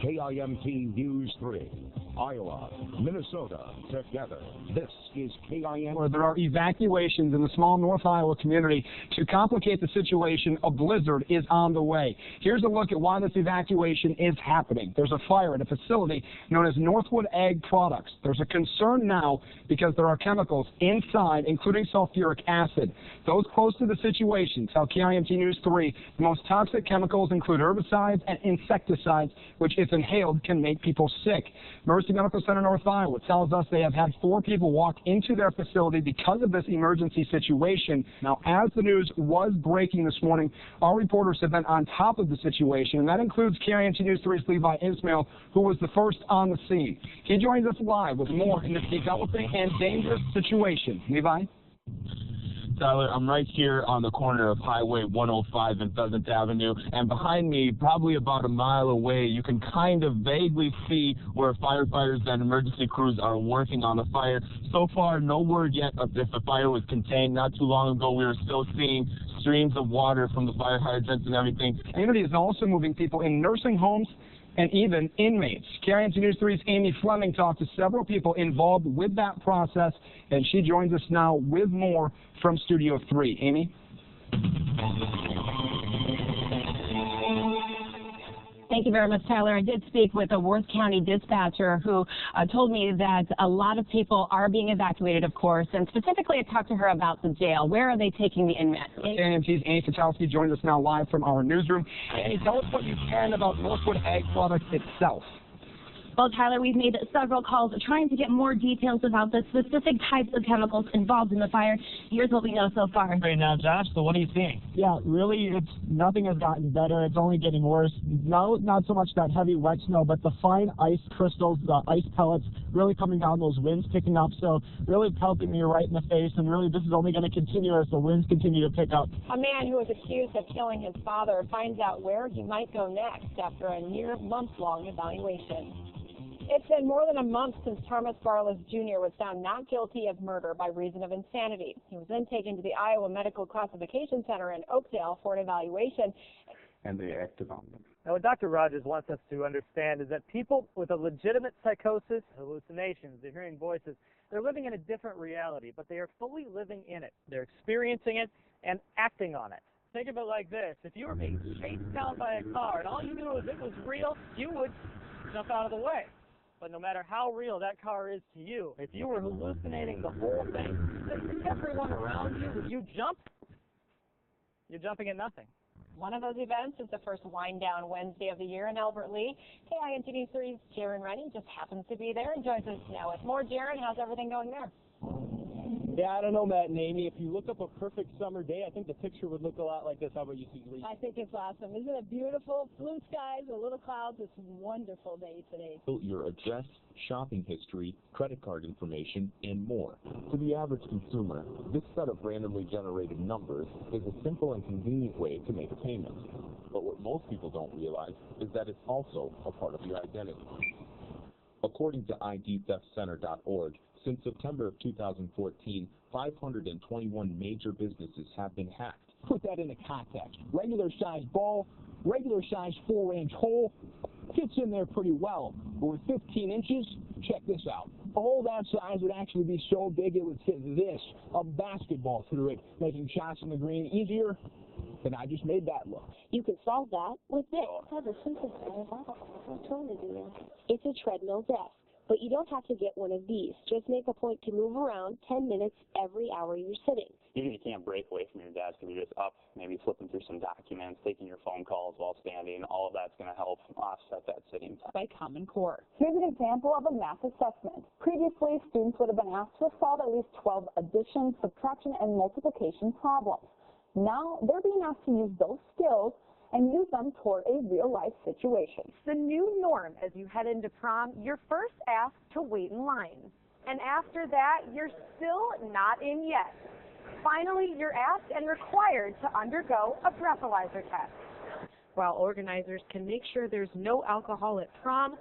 KIMT News 3, Iowa, Minnesota, together. This is KIMT. There are evacuations in the small North Iowa community. To complicate the situation, a blizzard is on the way. Here's a look at why this evacuation is happening. There's a fire at a facility known as Northwood Ag Products. There's a concern now because there are chemicals inside, including sulfuric acid. Those close to the situation tell KIMT News 3 the most toxic chemicals include herbicides and insecticides, which, if inhaled, can make people sick. Mercy Medical Center North Iowa tells us they have had 4 people walk into their facility because of this emergency situation. Now, as the news was breaking this morning, our reporters have been on top of the situation, and that includes KIMT News 3's Levi Ismail, who was the first on the scene. He joins us live with more in this developing and dangerous situation. Levi? Tyler, I'm right here on the corner of Highway 105 and Pheasant Avenue, and behind me, probably about a mile away, you can kind of vaguely see where firefighters and emergency crews are working on the fire. So far, no word yet of if the fire was contained. Not too long ago, we were still seeing streams of water from the fire hydrants and everything. The community is also moving people in nursing homes and even inmates. KIMT News 3's Amy Fleming talked to several people involved with that process, and she joins us now with more from Studio 3. Amy? Thank you very much, Tyler. I did speak with a Worth County dispatcher who told me that a lot of people are being evacuated, of course, and specifically I talked to her about the jail. Where are they taking the inmates? KIMT's Amy Fatowski joins us now live from our newsroom. Amy, tell us what you can about Northwood Ag Products itself. Well, Tyler, we've made several calls trying to get more details about the specific types of chemicals involved in the fire. Here's what we know so far. Right now, Josh, so what are you seeing? Yeah, really, nothing has gotten better. It's only getting worse. Not so much that heavy wet snow, but the fine ice crystals, the ice pellets really coming down, those winds picking up. So really pelting me right in the face, and really this is only going to continue as the winds continue to pick up. A man who was accused of killing his father finds out where he might go next after a near month-long evaluation. It's been more than a month since Thomas Barlas Jr. was found not guilty of murder by reason of insanity. He was then taken to the Iowa Medical Classification Center in Oakdale for an evaluation. And they acted on them. Now, what Dr. Rogers wants us to understand is that people with a legitimate psychosis, hallucinations, they're hearing voices, they're living in a different reality, but they are fully living in it. They're experiencing it and acting on it. Think of it like this. If you were being chased down by a car and all you knew was it was real, you would jump out of the way. But no matter how real that car is to you, if you were hallucinating the whole thing, everyone around you, if you jump, you're jumping at nothing. One of those events is the first Wind Down Wednesday of the year in Albert Lee. KIMT News 3's Jaron Rennie just happens to be there and joins us now with more. Jaron, how's everything going there? Yeah, I don't know, Matt and Amy. If you look up a perfect summer day, I think the picture would look a lot like this. How about you, Susie? I think it's awesome. Isn't it beautiful? Blue skies with little clouds. It's a wonderful day today. Your address, shopping history, credit card information, and more. To the average consumer, this set of randomly generated numbers is a simple and convenient way to make a payment. But what most people don't realize is that it's also a part of your identity. According to IDTheftCenter.org, since September of 2014, 521 major businesses have been hacked. Put that into context. Regular size ball, regular size 4-inch hole, fits in there pretty well. But with 15 inches, check this out. A hole that size would actually be so big it would fit this, a basketball through it, making shots in the green easier. And I just made that look. You can solve that with this. Have a synthesizer. I'm trying to do that. It's a treadmill desk. But you don't have to get one of these. Just make a point to move around 10 minutes every hour you're sitting. Even if you can't break away from your desk, if you're just up, maybe flipping through some documents, taking your phone calls while standing, all of that's going to help offset that sitting time. By Common Core. Here's an example of a math assessment. Previously, students would have been asked to solve at least 12 addition, subtraction, and multiplication problems. Now, they're being asked to use those skills and use them toward a real-life situation. It's the new norm as you head into prom. You're first asked to wait in line. And after that, you're still not in yet. Finally, you're asked and required to undergo a breathalyzer test. While organizers can make sure there's no alcohol at prom,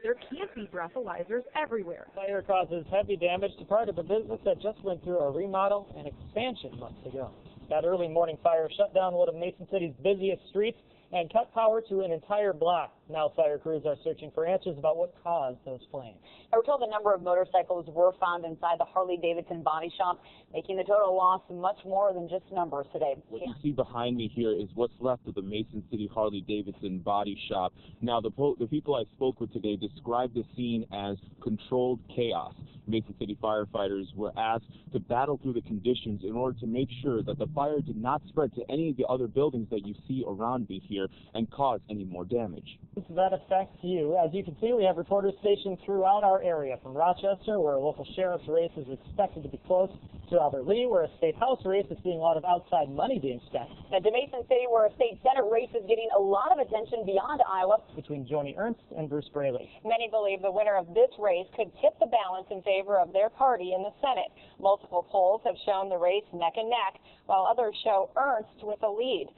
there can't be breathalyzers everywhere. Fire causes heavy damage to part of a business that just went through a remodel and expansion months ago. That early morning fire shut down one of Mason City's busiest streets and cut power to an entire block. Now fire crews are searching for answers about what caused those flames. We're told a number of motorcycles were found inside the Harley-Davidson body shop, making the total loss much more than just numbers today. What you see behind me here is what's left of the Mason City Harley-Davidson body shop. Now, the people I spoke with today described the scene as controlled chaos. Mason City firefighters were asked to battle through the conditions in order to make sure that the fire did not spread to any of the other buildings that you see around me here and cause any more damage. That affects you. As you can see, we have reporters stationed throughout our area, from Rochester, where a local sheriff's race is expected to be close, to Albert Lee, where a state house race is seeing a lot of outside money being spent. And to Mason City, where a state senate race is getting a lot of attention beyond Iowa, between Joni Ernst and Bruce Braley. Many believe the winner of this race could tip the balance in favor of their party in the Senate. Multiple polls have shown the race neck and neck, while others show Ernst with a lead.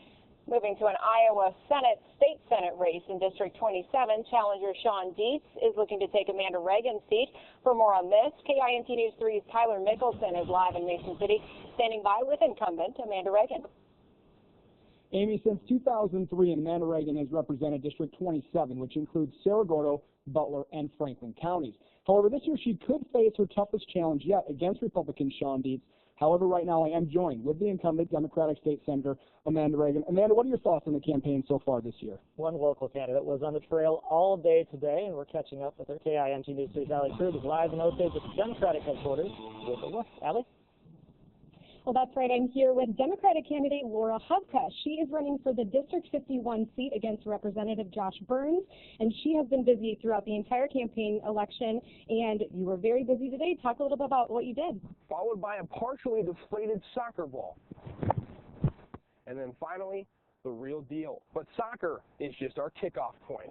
Moving to an Iowa state Senate race in District 27, challenger Sean Dietz is looking to take Amanda Reagan's seat. For more on this, KINT News 3's Tyler Mickelson is live in Mason City, standing by with incumbent Amanda Reagan. Amy, since 2003, Amanda Reagan has represented District 27, which includes Cerro Gordo, Butler, and Franklin counties. However, this year she could face her toughest challenge yet against Republican Sean Dietz. However, right now I am joined with the incumbent Democratic State Senator Amanda Reagan. Amanda, what are your thoughts on the campaign so far this year? One local candidate was on the trail all day today, and we're catching up with her. KINT News 3's Allie Cruz is live in Osage at the Democratic headquarters with a look. Allie? Well, that's right. I'm here with Democratic candidate Laura Hubka. She is running for the District 51 seat against Representative Josh Burns, and she has been busy throughout the entire campaign election, and you were very busy today. Talk a little bit about what you did. Followed by a partially deflated soccer ball. And then finally, the real deal. But soccer is just our kickoff point.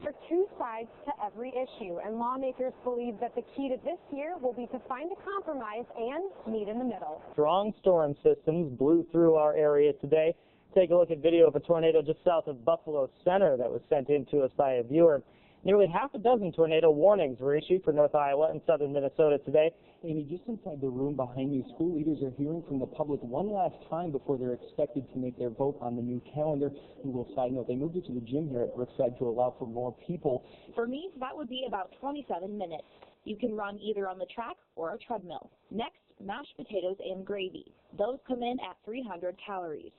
There are two sides to every issue, and lawmakers believe that the key to this year will be to find a compromise and meet in the middle. Strong storm systems blew through our area today. Take a look at video of a tornado just south of Buffalo Center that was sent in to us by a viewer. Nearly half a dozen tornado warnings were issued for North Iowa and southern Minnesota today. Amy, just inside the room behind me, school leaders are hearing from the public one last time before they're expected to make their vote on the new calendar. A little side note, they moved it to the gym here at Brookside to allow for more people. For me, that would be about 27 minutes. You can run either on the track or a treadmill. Next, mashed potatoes and gravy. Those come in at 300 calories.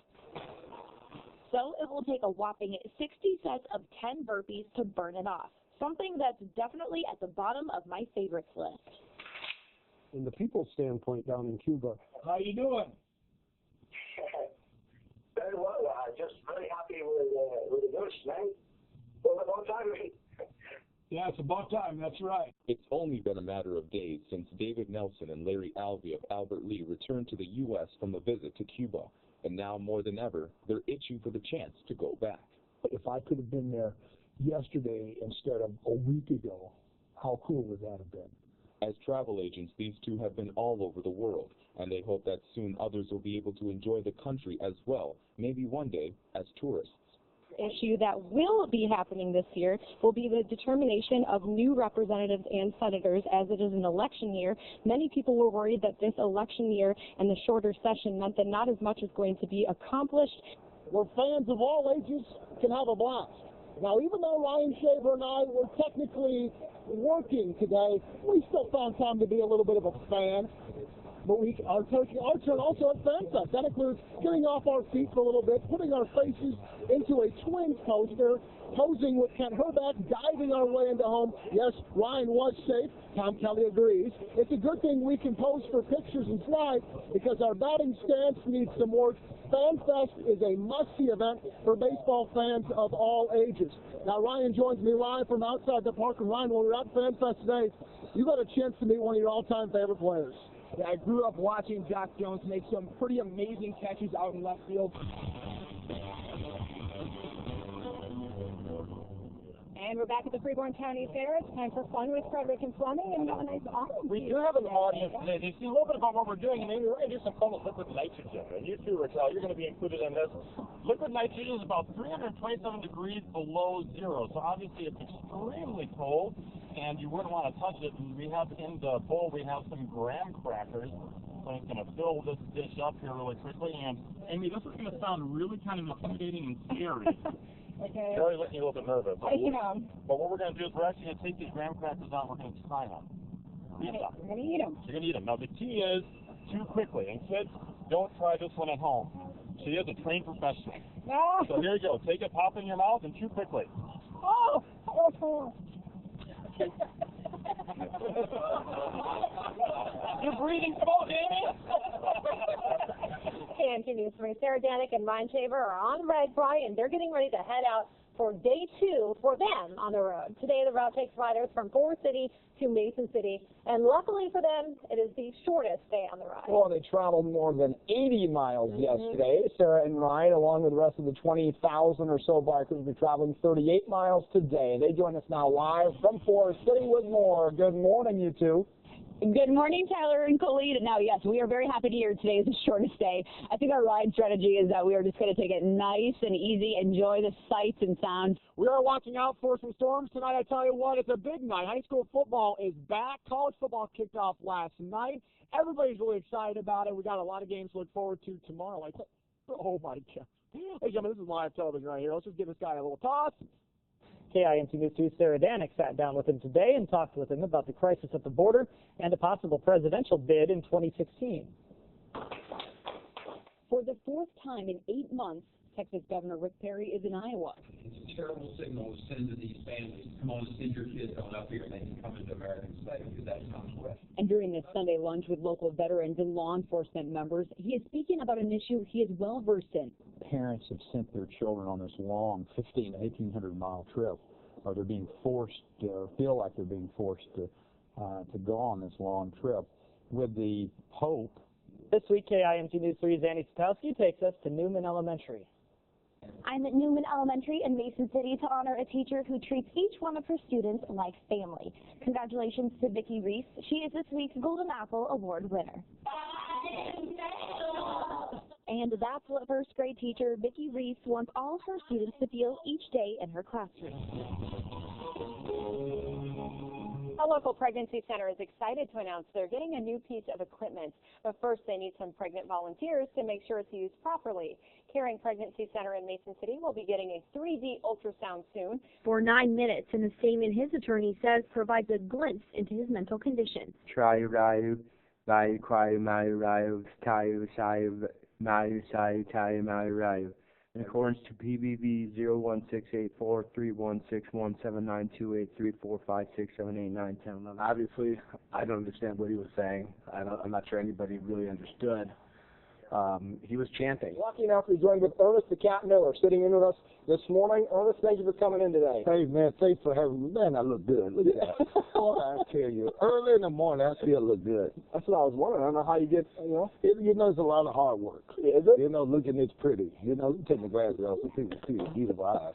So it will take a whopping 60 sets of 10 burpees to burn it off. Something that's definitely at the bottom of my favorites list. In the people's standpoint down in Cuba. How you doing? Very well. Just very happy with the news, man. Well, about time. Yeah, it's about time. That's right. It's only been a matter of days since David Nelson and Larry Alvey of Albert Lee returned to the U.S. from a visit to Cuba. And now more than ever, they're itching for the chance to go back. If I could have been there yesterday instead of a week ago, how cool would that have been? As travel agents, these two have been all over the world, and they hope that soon others will be able to enjoy the country as well, maybe one day as tourists. Issue that will be happening this year will be the determination of new representatives and senators. As it is an election year, many people were worried that this election year and the shorter session meant that not as much is going to be accomplished. Where fans of all ages can have a blast. Now, even though Ryan Shaver and I were technically working today, we still found time to be a little bit of a fan. But our turn also at FanFest. That includes getting off our feet for a little bit, putting our faces into a Twins poster, posing with Kent Herbeck, diving our way into home. Yes, Ryan was safe. Tom Kelly agrees. It's a good thing we can pose for pictures and slides because our batting stance needs some work. FanFest is a must-see event for baseball fans of all ages. Now, Ryan joins me live from outside the park. And Ryan, when we're at FanFest today, you got a chance to meet one of your all-time favorite players. Yeah, I grew up watching Jock Jones make some pretty amazing catches out in left field. And we're back at the Freeborn County Fair. It's time for fun with Frederick and Fleming, and got a nice audience. We do have an audience today. They see a little bit about what we're doing, and maybe we're going to do some fun with liquid nitrogen. And you too, Raquel, you're going to be included in this. Liquid nitrogen is about 327 degrees below zero, so obviously it's extremely cold, and you wouldn't want to touch it. And we have in the bowl, we have some graham crackers. So I'm going to fill this dish up here really quickly. And, Amy, this is going to sound really kind of intimidating and scary. Okay. Sorry, making you a little bit nervous. I am. But what we're going to do is we're actually going to take these graham crackers out and we're going to try them. We're going to eat them. You're going to eat them. Now, the key is chew quickly. And kids, don't try this one at home. She is a trained professional. No. So here you go. Take it, pop it in your mouth, and chew quickly. Oh, awful. You're breathing smoke, Amy. KMT News 3, Sarah Danik and Ryan Shaver are on Red Bright, and they're getting ready to head out for day 2 for them on the road. Today, the route takes riders from Forest City to Mason City, and luckily for them, it is the shortest day on the ride. Well, they traveled more than 80 miles yesterday. Sarah and Ryan, along with the rest of the 20,000 or so bikers, will be traveling 38 miles today. They join us now live from Forest City with more. Good morning, you two. Good morning, Tyler and Colleen. Now, yes, we are very happy to hear today is the shortest day. I think our ride strategy is that we are just going to take it nice and easy, enjoy the sights and sounds. We are watching out for some storms tonight. I tell you what, it's a big night. High school football is back. College football kicked off last night. Everybody's really excited about it. We got a lot of games to look forward to tomorrow. Oh, my God. Ladies and gentlemen, this is live television right here. Let's just give this guy a little toss. KIMT News 2's Sarah Danik sat down with him today and talked with him about the crisis at the border and a possible presidential bid in 2016. For the 4th time in 8 months, Texas Governor Rick Perry is in Iowa. It's a terrible signal to send to these families. Come on, send your kids on up here and they can come into American state because that's not correct. And during this Sunday lunch with local veterans and law enforcement members, he is speaking about an issue he is well versed in. Parents have sent their children on this long 1,500 to 1,800 mile trip, or they're being forced or feel like they're being forced to go on this long trip with the hope. This week, KIMT News 3's Annie Satowski takes us to Newman Elementary. I'm at Newman Elementary in Mason City to honor a teacher who treats each one of her students like family. Congratulations to Vicki Reese. She is this week's Golden Apple Award winner. And that's what first grade teacher Vicki Reese wants all her students to feel each day in her classroom. A local pregnancy center is excited to announce they're getting a new piece of equipment, but first they need some pregnant volunteers to make sure it's used properly. Caring Pregnancy Center in Mason City will be getting a 3D ultrasound soon. For 9 minutes, and the statement his attorney says provides a glimpse into his mental condition. Triurayu, Vayu, Kwayu, Mayu, Rayu, Tayu, Sayu, Mayu, Sayu, Tayu, Mayu, Rayu. In accordance to PBV 0168431617928345678911011. Obviously, I don't understand what he was saying. I'm not sure anybody really understood. He was chanting. Lucky enough to be joined with Ernest the Cat Miller, sitting in with us this morning. Ernest, thank you for coming in today. Hey, man, thanks for having me. Man, I look good. Look at that. I tell you, early in the morning, I still look good. That's what I was wondering. I don't know how you get, it's a lot of hard work. Is it? Looking it's pretty. You take the glasses off so people see the beautiful eyes.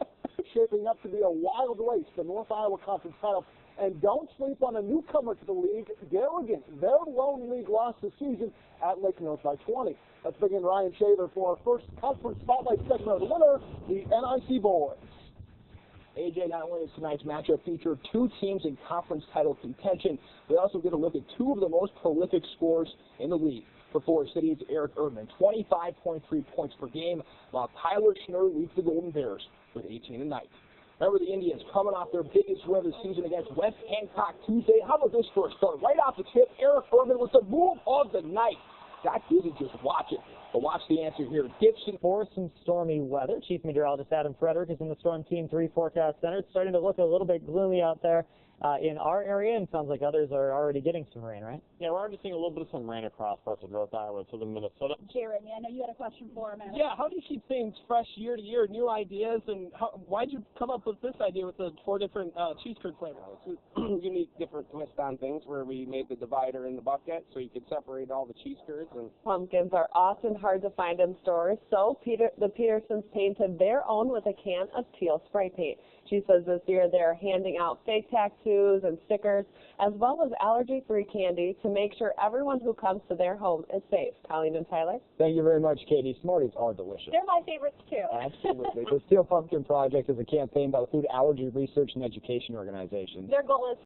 Shaping up to be a wild race, the North Iowa Conference title. And don't sleep on a newcomer to the league, Garrigan. Their lone league lost this season at Lake Mills by 20. Let's bring in Ryan Shaver for our first conference spotlight segment of the winner, the NIC Boys. AJ, not only does tonight's matchup feature 2 teams in conference title contention, we also get a look at 2 of the most prolific scorers in the league. For Forest City, it's Eric Erdman, 25.3 points per game, while Tyler Schnurr leads the Golden Bears with 18 tonight. Remember the Indians coming off their biggest win of the season against West Hancock Tuesday. How about this for a start? Right off the tip, Eric Erdman was the move of the night. That isn't just watch it, but watch the answer here. Gibson. For some stormy weather, Chief Meteorologist Adam Frederick is in the Storm Team 3 forecast center. It's starting to look a little bit gloomy out there in our area, and sounds like others are already getting some rain, right? Yeah, we're already seeing a little bit of some rain across parts of North Iowa and southern Minnesota. Jeremy, I know you had a question for him. Yeah, how do you keep things fresh year to year, new ideas, and why'd you come up with this idea with the 4 different cheese curd flavors? It's a unique, different twist on things where we made the divider in the bucket so you could separate all the cheese curds. And Pumpkins are often hard to find in stores, so the Petersons painted their own with a can of teal spray paint. She says this year they're handing out fake tattoos and stickers, as well as allergy-free candy to make sure everyone who comes to their home is safe. Colleen and Tyler? Thank you very much, Katie. Smarties are delicious. They're my favorites, too. Absolutely. The Steel Pumpkin Project is a campaign by the Food Allergy Research and Education Organization. Their goal is